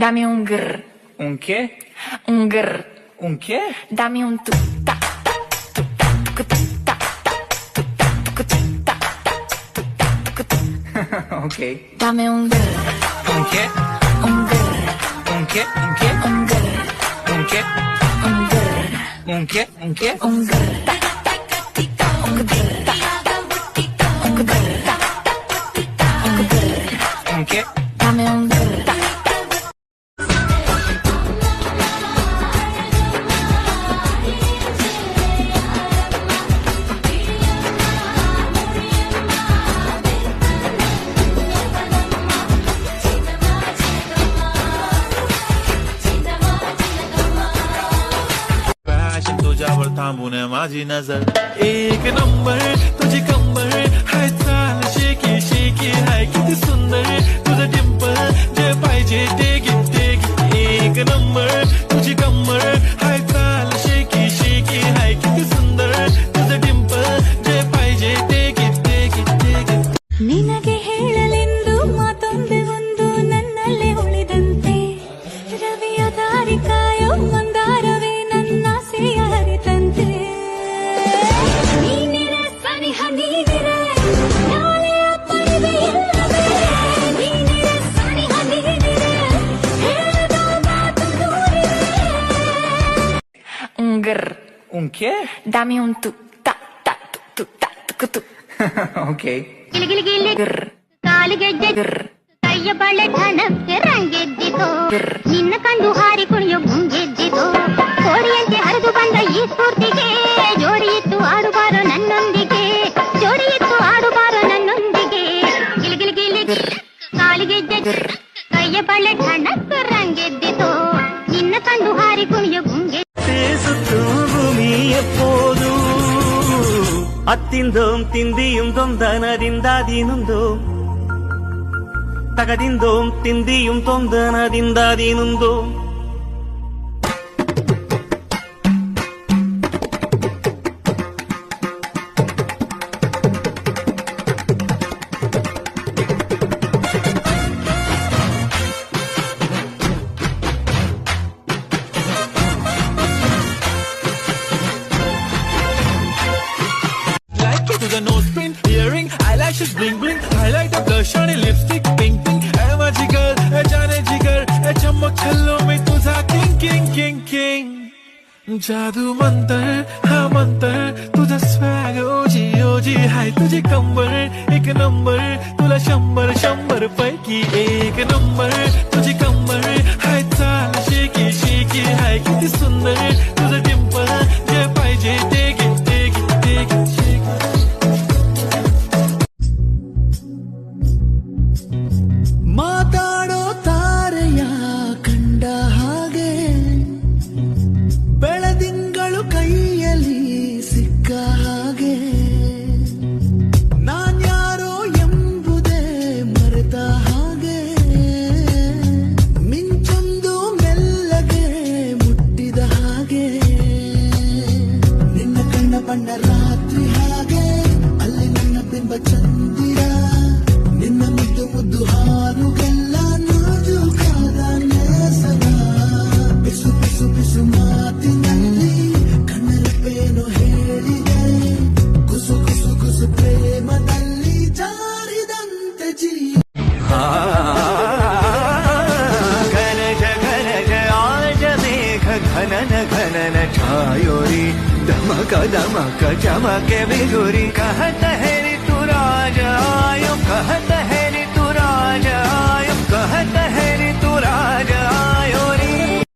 Dammi un grr, Un che? un grr. Un che? Dammi un tu ta ta tu ta tu tu ta ta tu ta tu tu ta ta tu ta tu tu. Ok. Dammi un grr, Un che? un grr, Un che? Un che? un grr, Un che? un grr, Un che? Un che? un grr. Ta ta ti ta un grr ta ta ti ta un grr ta ta ti ta un grr. Un che? Dammi un grr ta. तुझ्यावर थांबून माझी नजर एक number तुझी कंबर हाय चाल shaky shaky हाय किती सुंदर तुझं डिंपल जे पाहिजे ते एक नंबर तुझी कंबर हाय चाल शेकी शेकी हाय किती सुंदर तुझं डिंपल जे पाहिजे ते ನಿನಗೆ ಹೇಳಲೆಂದು ಮಾತೊಂದೆ ಒಂದು ನನ್ನಲ್ಲೇ ಉಳಿದಂತೆ ರವಿಯ ದಾರಿ ಕಾಯೋ ಮಂದಾರವೇ ನನ್ನ ಆಸೆಯ ಹರಿತಂತೆ ನೀನಿರೆ ಸನಿಹ ನೀನಿರೆ ನಾಳೆಯ ಪರಿವೆ ಇಲ್ಲವೇ ನೀನಿರೆ ಸನಿಹ ನೀನಿರೆ ಹೇಳದ ಮಾತು ನೂರಿದೆ Un grr. Un che? Dammi un tu ta ta tu ta tu tu. Ok. ಗಿಲಿಗಿಲಿಗಿಲಿ Grr, ಕಾಲಿಗೆಜ್ಜೆ grr, ಕೈಯ ಬಳೆ ಧನಕ್ಕೆ ರಂಗೆದ್ದಿತು ನಿನ್ನ ಕಂಡು ಹಾರಿ ಕುಣಿಯೋ ಗುಂಗೆದ್ದಿತು ಕೋರಿಯಂತೆ ಹರಿದು ಬಂದ ಈ ಸ್ಫೂರ್ತಿಗೆ ಜೋಡಿಯಿತ್ತು ಆಡುಬಾರೋ ನನ್ನೊಂದಿಗೆ ಜೋಡಿಯಿತ್ತು ಆಡುಬಾರೋ ನನ್ನೊಂದಿಗೆ ಗಿಲಿಗಿಲಿಗಿಲಿ ಕಾಲಿಗೆಜ್ಜೆ ಕೈಯ ಬಳೆ ಧನಕ್ಕೆ ರಂಗೆದ್ದಿತು ನಿನ್ನ ಕಂಡು ಹಾರಿ ಕುಣಿಯೋ ಗುಂಗೆ ഭൂമി എപ്പോഴും അത്തിന്തോം തിന്തിയും തൊന്തനതിന്താതിനുന്തോം തകതിന്തോം തിന്തിയും തൊന്തനതിന്താതിനുന്തോം like it to the nose pin, earring, eyelashes bling bling, highlight of blush and lipstick pink pink. Hey my jigar, hey जाने जिगर, hey चमक छल्लों में तुझा king king king king. जादू मंतर, हाँ मंतर, तुझा swag ओजी ओजी हाय तुझे कंबर एक नंबर, तुला शंभर शंभर पैकी एक नंबर, तुझी कंबर हाय चाल शेकी शेकी हाय किती सुंदर तुझं डिंपल जे पाहिजे ते घे ते घे ते घे शेकी. ಮಾತಾಡೋ ತಾರೆಯ ಕಂಡ ಹಾಗೆ ಬೆಳದಿಂಗಳು ಕೈಯಲ್ಲಿ ಸಿಕ್ಕ ಹಾಗೆ ನಾನ್ಯಾರೋ ಎಂಬುದೇ ಮರೆತ ಹಾಗೆ ಮಿಂಚೊಂದು ಮೆಲ್ಲಗೆ ಮುಟ್ಟಿದ ಹಾಗೆ ನಿನ್ನ ಕಣ್ಣ ಬಣ್ಣ ರಾತ್ರಿ ಹಾಗೆ ಅಲ್ಲಿ ನನ್ನ ಬಿಂಬ ಚಂದಿರ ನಿನ್ನ ಮುದ್ದು ಮುದ್ದು ಹಾರುಗೆಲ್ಲ ನಾಜೂಕಾದ ನೇಸರ ಬಿಸು ಬಿಸು ಬಿಸು ಮಾತಿನಲ್ಲಿ ಕಣ್ಣರಪ್ಪೇನು ಹೇಳಿದೆ ಕುಸು ಕುಸು ಕುಸು ಪ್ರೇಮದಲ್ಲಿ ಜಾರಿದಂತೆ ಜೀವ ಘನಜ ಘನಜ ಆಜ ಮೇಘ ಘನನ ಘನನ ಛಾಯೋರಿ ದಮಕ ದಮಕ ಚಮಕೆ ಬಿಗುರಿ ಕಹತ ಹೇರಿ tu raja आयो कहत है रे तू राजा आयो कहत है रे तू राजा